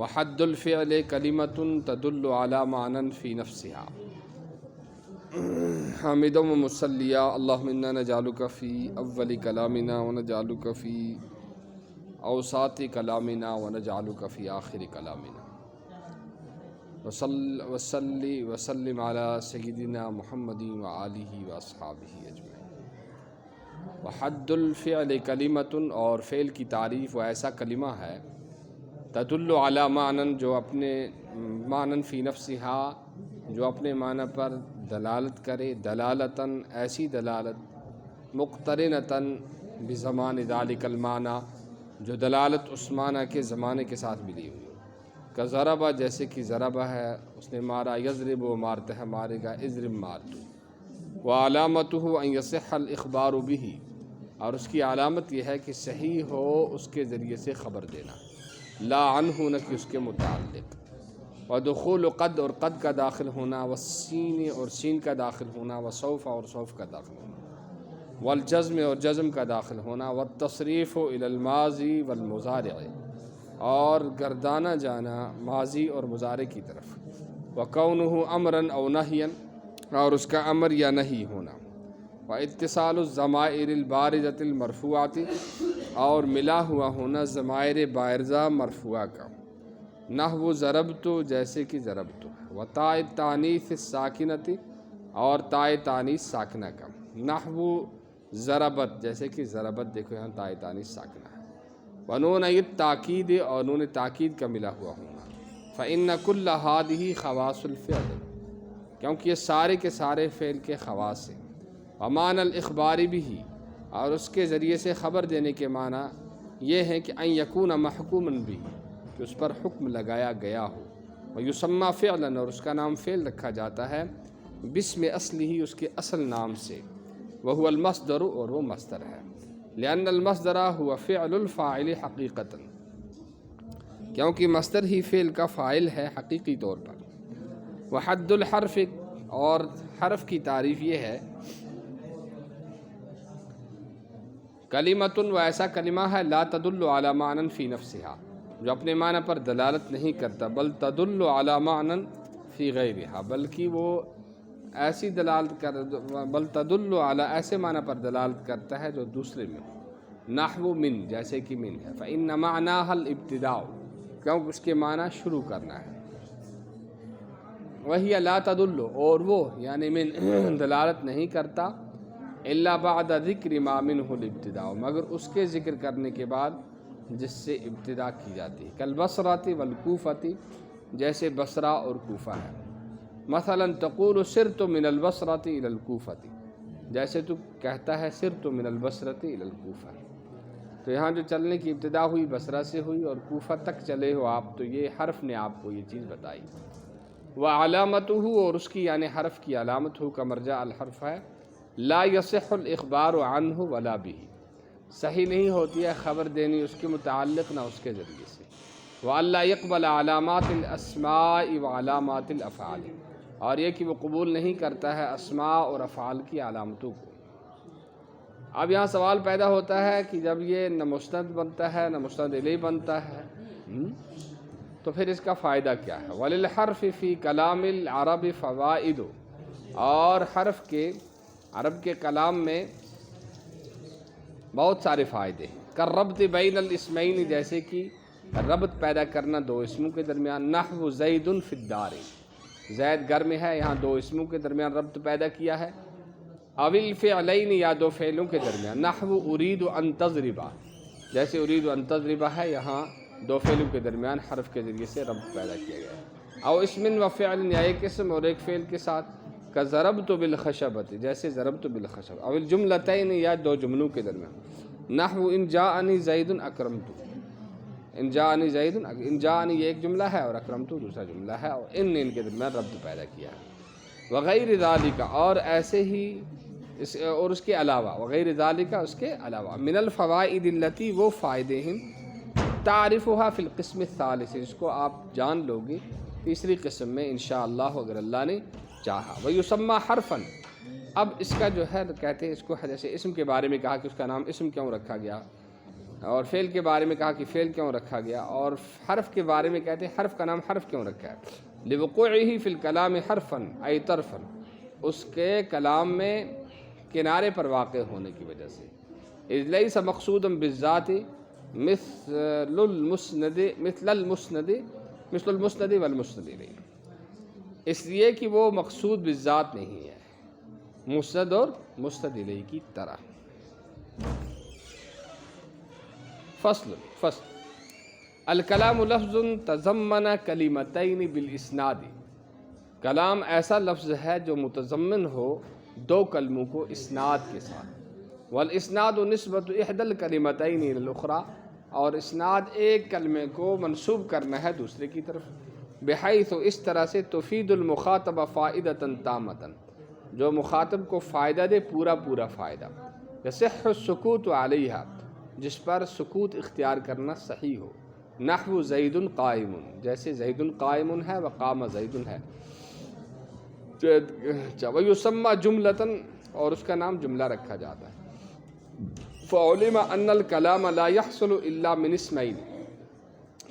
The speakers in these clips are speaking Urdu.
وحد الفعل کلمۃ تدل علی معنی فی نفسها حامدا و مصلیا اللہم انا نجعلک فی اول کلامنا ونجعلک فی اوساط کلامنا ونجعلک فی آخر کلامنا وصلی وسلم علی سیدنا محمد وآلہ واصحابہ اجمعین۔ وحد الفعل کلمۃ، اور فعل کی تعریف وہ ایسا کلمہ ہے تدل علی معنی، جو اپنے معنی فی نفسہا، جو اپنے معنی پر دلالت کرے، دلالتاً ایسی دلالت، مقترنتاً بزمان ذالک المعنی، جو دلالت اس معنی کے زمانے کے ساتھ ملی ہوئی ہو۔ کہ ضربہ، جیسے کہ ضربہ ہے اس نے مارا، یضرب وہ مارتا ہے، مارے گا، اضرب مار تو۔ وعلامتہ ان یصح الاخبار بہ، اور اس کی علامت یہ ہے کہ صحیح ہو اس کے ذریعے سے خبر دینا، لا عنہ، نہ کہ اس کے متعلق۔ ودخول قد، اور قد کا داخل ہونا، والسین، اور سین کا داخل ہونا، وسوف، اور سوف کا داخل ہونا، والجزم، اور جزم کا داخل ہونا، والتصریف الی الماضی والمضارع، اور گردانا جانا ماضی اور مضارع کی طرف، وکونہ امرا او نہیا، اور اس کا امر یا نہیں ہونا، واتصال الضمائر البارزۃ المرفوعۃ، اور ملا ہوا ہونا ضمائر بارزہ مرفوعہ کا، نحو ضربت، جیسے کہ ضربت، وتاء التانیث الساکنۃ، اور تاء تانیث ساکنہ کا، نحو ضربت، جیسے کہ ضربت، دیکھو یہاں تاء تانیث ساکنہ ہے، ونون التاکید، اور نون تاکید کا ملا ہوا ہونا، فإن کل ہذہ خواص الفعل، کیونکہ یہ سارے کے سارے فعل کے خواص ہیں، ومعنی الاخبار بہ، اور اس کے ذریعے سے خبر دینے کے معنی یہ ہے کہ ان یکون محکوما بہ، کہ اس پر حکم لگایا گیا ہو، ویسمى فعلا، اور اس کا نام فعل رکھا جاتا ہے، باسم اصلہ، اس کے اصل نام سے، وہو المصدر، اور وہ مصدر ہے، لأن المصدر هو فعل الفاعل حقیقتا، کیونکہ مصدر ہی فعل کا فاعل ہے حقیقی طور پر۔ وحد الحرف، اور حرف کی تعریف یہ ہے کلمۃ، وہ ایسا کلمہ ہے لا تدل علی معنی فی نفسہا، جو اپنے معنی پر دلالت نہیں کرتا، بل تدل علی معنی فی غیرہا، بلکہ وہ ایسی دلالت بل تدل علی، ایسے معنی پر دلالت کرتا ہے جو دوسرے میں ہو، نحو من، جیسے کہ من ہے، فإن معناها الابتداء، کیونکہ اس کے معنی شروع کرنا ہے، وہی لا تدل، اور وہ یعنی من دلالت نہیں کرتا، الا بعد ذکر ما منہ الابتداء، مگر اس کے ذکر کرنے کے بعد جس سے ابتدا کی جاتی ہے، کالبصرۃ والکوفۃ، جیسے بصرہ اور کوفہ ہے، مثلا تقول سرت من البصرۃ الی الکوفۃ، جیسے تو کہتا ہے سرت من البصرۃ الی الکوفہ، تو یہاں جو چلنے کی ابتدا ہوئی بصرہ سے ہوئی، اور کوفہ تک چلے ہو آپ، تو یہ حرف نے آپ کو یہ چیز بتائی۔ وعلامتہ، اور اس کی یعنی حرف کی علامت ہو کا مرجع الحرف ہے، لا یصح الاخبار عنہ ولا بہ، صحیح نہیں ہوتی ہے خبر دینی اس کے متعلق نہ اس کے ذریعے سے، وَأَلَّا يَقْبَلَ عَلَامَاتِ الْأَسْمَاءِ وَعَلَامَاتِ الْأَفْعَالِ، اور یہ کہ وہ قبول نہیں کرتا ہے اسماء اور افعال کی علامتوں کو۔ اب یہاں سوال پیدا ہوتا ہے کہ جب یہ نہ مسند بنتا ہے نہ مسند الیہ بنتا ہے، تو پھر اس کا فائدہ کیا ہے؟ وَلِلْحَرْفِ فِي كَلَامِ الْعَرَبِ فَوَائِدُ، اور حرف کے عرب کے کلام میں بہت سارے فائدے ہیں، کالربط بین الاسمین، جیسے کہ ربط پیدا کرنا دو اسموں کے درمیان، نحو زید فی الدار، زید گھر میں ہے، یہاں دو اسموں کے درمیان ربط پیدا کیا ہے، او الفعلین، یا دو فعلوں کے درمیان، نحو ارید ان تضرب، جیسے ارید ان تضرب ہے، یہاں دو فعلوں کے درمیان حرف کے ذریعے سے ربط پیدا کیا گیا ہے، او اسم و فعل، یا ایک اسم اور ایک فعل کے ساتھ، کضربت بالخشبۃ، جیسے ضربت بالخشب، او الجملتین، یا دو جملوں کے درمیان، نحو ان جاءنی زید اکرمت، ان جاءنی زید، ان جاءنی یہ ایک جملہ ہے اور اکرمت دوسرا جملہ ہے، اور ان کے درمیان ربط پیدا کیا ہے، وغیر ذالک، اور ایسے ہی اور اس کے علاوہ، وغیر ذالک، اس کے علاوہ، من الفوائد التی، وہ فائدے ہیں، تعرفها فی القسم الثالث، جس کو آپ جان لو گے تیسری قسم میں انشاءاللہ اگر اللہ نے چاہا، ویسمى حرفا، اب اس کا جو ہے کہتے ہیں اس کو، جیسے اسم کے بارے میں کہا کہ اس کا نام اسم کیوں رکھا گیا، اور فعل کے بارے میں کہا کہ فعل کیوں رکھا گیا، اور حرف کے بارے میں کہتے ہیں حرف کا نام حرف کیوں رکھا ہے، لوقوعہ فی الکلام حرفا ای طرفا، اس کے کلام میں کنارے پر واقع ہونے کی وجہ سے، اذ لیس مقصودا بالذات مثل المسند والمسند الیہ، اس لیے کہ وہ مقصود بالذات نہیں ہے، مسند اور مسند الیہ کی طرح۔ فصل الکلام لفظ تضمن کلمتین بالاسناد، کلام ایسا لفظ ہے جو متضمن ہو دو کلموں کو اسناد کے ساتھ، والاسناد نسبت احدى الکلمتین الی الاخرى، اور اسناد ایک کلمے کو منسوب کرنا ہے دوسرے کی طرف، بحیث اس طرح سے تفید المخاطب فائدۃ تامۃ، جو مخاطب کو فائدہ دے پورا پورا فائدہ، یصح السکوت علیہا، جس پر سکوت اختیار کرنا صحیح ہو، نحو زید قائم، جیسے زید قائم ہے وقام زید ہے، ویسمى جملۃ، اور اس کا نام جملہ رکھا جاتا ہے، فعلم ان الکلام لا يحصل الا من اسمین،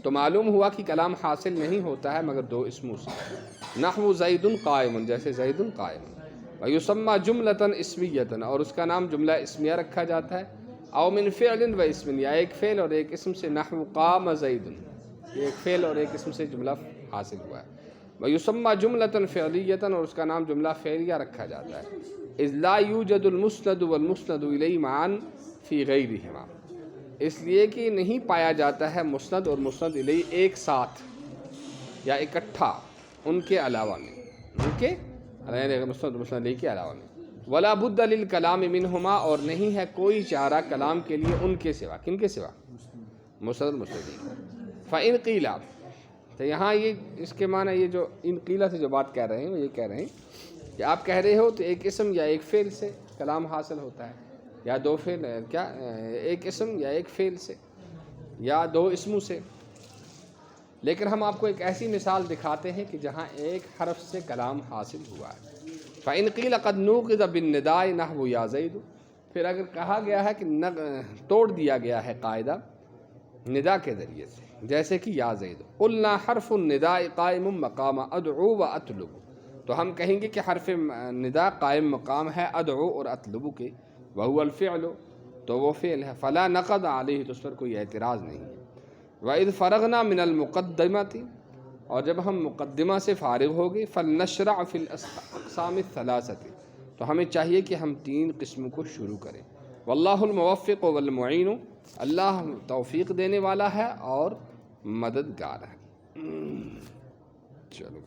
تو معلوم ہوا کہ کلام حاصل نہیں ہوتا ہے مگر دو اسموں سے، نحو زید قائم، جیسے زید قائم، ویسمى جملۃ اسمیۃ، اور اس کا نام جملہ اسمیہ رکھا جاتا ہے، او من فعل و اسم، یا ایک فعل اور ایک اسم سے، نحو قام زید، ایک فعل اور ایک اسم سے جملہ حاصل ہوا ہے، ویسمى جملۃ فعلیۃ، اور اس کا نام جملہ فعلیہ رکھا جاتا ہے، اذ لا یوجد المسند والمسند الیہ معا فی غیرہما، اس لیے کہ نہیں پایا جاتا ہے مسند اور مسند الیہ ایک ساتھ یا اکٹھا ان کے علاوہ میں، ان کے مسند اور مسند الیہ کے علاوہ میں، ولا بد للکلام منہما، اور نہیں ہے کوئی چارہ کلام کے لیے ان کے سوا، کن کے سوا، مسند اور مسند الیہ، فإن قیل، تو یہاں یہ اس کے معنی یہ جو ان قیلہ سے جو بات کہہ رہے ہیں وہ یہ کہہ رہے ہیں کہ آپ کہہ رہے ہو تو ایک اسم یا ایک فعل سے کلام حاصل ہوتا ہے، یا دو فعل، کیا ایک اسم یا ایک فعل سے یا دو اسموں سے، لیکن ہم آپ کو ایک ایسی مثال دکھاتے ہیں کہ جہاں ایک حرف سے کلام حاصل ہوا ہے، فإن قیل قد نوقض بالنداء نحو یا زید، پھر اگر کہا گیا ہے کہ توڑ دیا گیا ہے قاعدہ ندا کے ذریعے سے، جیسے کہ یا زید، قلنا حرف النداء قائم مقام ادعو و اطلب، تو ہم کہیں گے کہ حرف ندا قائم مقام ہے ادعو اور اطلب کے، وهو الفعل، تو وہ فعل ہے، فلا نقض علیہ، تو اس پر کوئی اعتراض نہیں ہے، وَإِذْ فَرَغْنَا مِنَ الْمُقَدِّمَةِ، اور جب ہم مقدمہ سے فارغ ہو گئے، فَلْنَشْرَعْ فِي الْأَقْسَامِ الثَّلَاثَةِ، تو ہمیں چاہیے کہ ہم تین قسموں کو شروع کریں، واللہ الموفق والمعین، اللہ توفیق دینے والا ہے اور مددگار ہے۔ چلو